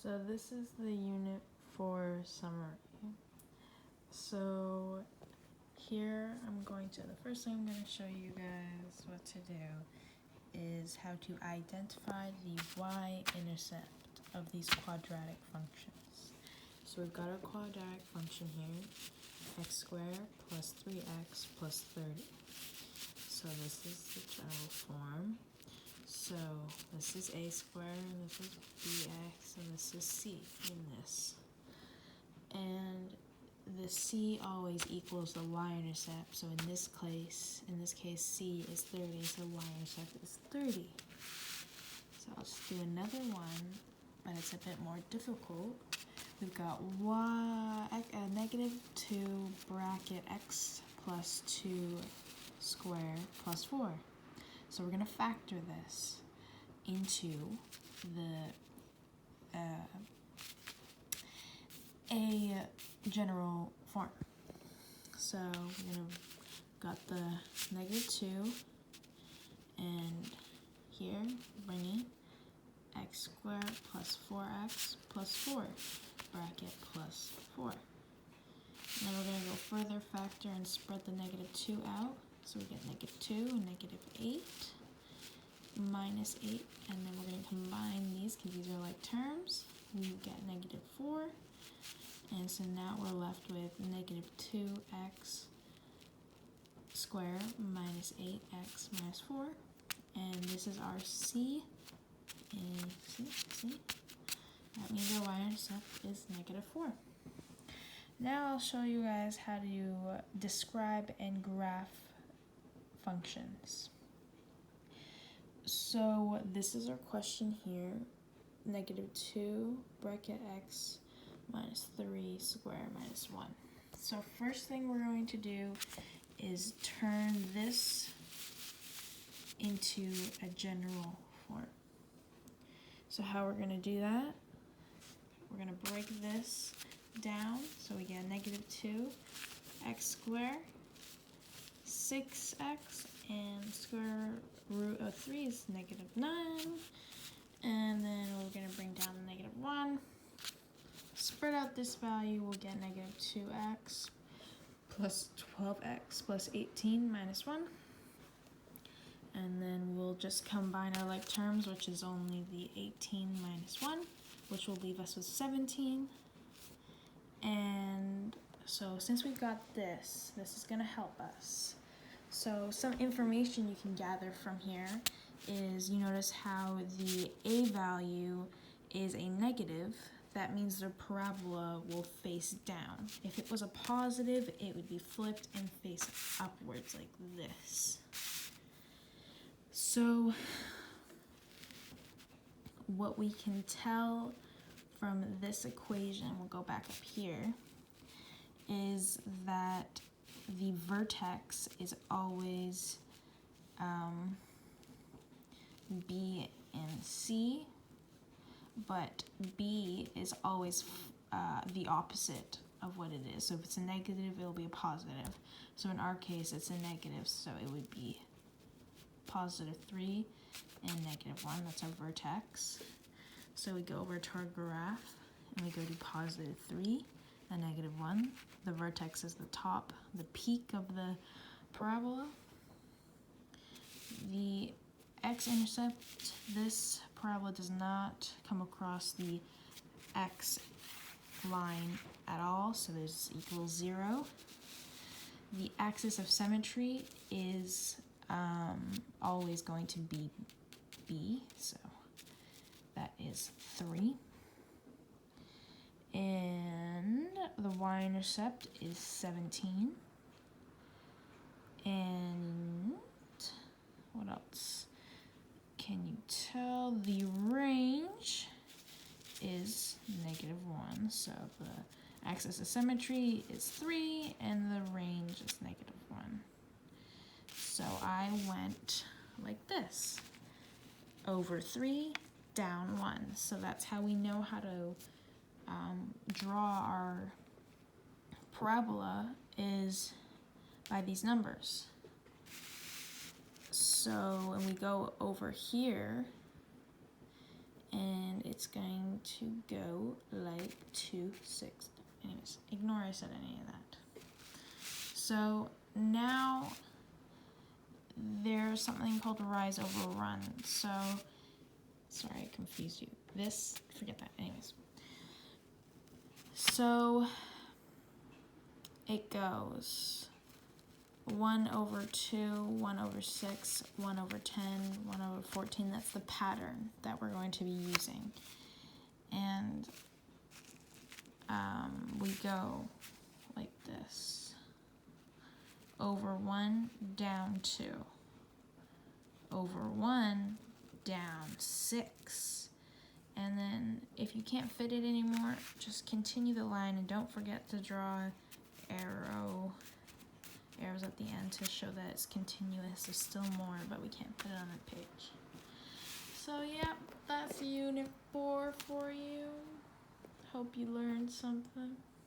So this is the unit for summary. So here the first thing I'm going to show you guys what to do is how to identify the y-intercept of these quadratic functions. So we've got our quadratic function here, x squared plus 3x plus 30. So this is the general form. So this is a squared, and this is bx, and this is c in this. And the c always equals the y-intercept. So in this case, c is 30, so y-intercept is 30. So I'll just do another one, but it's a bit more difficult. We've got negative 2 bracket x plus 2 squared plus 4. So we're going to factor this into the a general form. So we're going to got the negative 2, and here bring in x squared plus 4x plus 4 bracket plus 4. And then we're going to go further factor and spread the negative 2 out. So we get negative 2 and negative 8 minus 8, and then we're going to combine these because these are like terms. We get negative 4, and so now we're left with negative 2x squared minus 8x minus 4, and this is our c, and see, that means our y-intercept is negative 4. Now I'll show you guys how to describe and graph functions. So this is our question here, negative 2 bracket x minus 3 squared minus 1. So first thing we're going to do is turn this into a general form. So how we're going to do that, we're going to break this down, so we get negative 2 x squared 6x, and square root of 3 is negative 9, and then we're going to bring down the negative 1, spread out this value, we'll get negative 2x plus 12x plus 18 minus 1, and then we'll just combine our like terms, which is only the 18 minus 1, which will leave us with 17. And so since we've got this is going to help us. So some information you can gather from here is, you notice how the a value is a negative. That means the parabola will face down. If it was a positive, it would be flipped and face upwards like this. So what we can tell from this equation, we'll go back up here, is that the vertex is always B and C, but B is always the opposite of what it is. So if it's a negative, it will be a positive. So in our case, it's a negative, so it would be positive 3 and negative 1. That's our vertex. So we go over to our graph, and we go to positive 3 and negative 1. The vertex is the top, the peak of the parabola. The x-intercept, this parabola does not come across the x line at all, so this equals 0. The axis of symmetry is always going to be b, so that is 3. And the y-intercept is 17. And what else can you tell? The range is negative 1. So the axis of symmetry is 3, and the range is negative 1. So I went like this, over 3, down 1. So that's how we know how to draw our parabola, is by these numbers. So when we go over here, and it's going to go 2, 6. Anyways, ignore I said any of that. So now there's something called rise over run. So, sorry, I confused you. This, forget that. Anyways. So it goes 1 over 2, 1 over 6, 1 over 10, 1 over 14. That's the pattern that we're going to be using. And we go like this. Over 1, down 2. Over 1, down 6. And then if you can't fit it anymore, just continue the line and don't forget to draw arrows at the end to show that it's continuous. There's still more, but we can't put it on the page. So yeah, that's Unit 4 for you. Hope you learned something.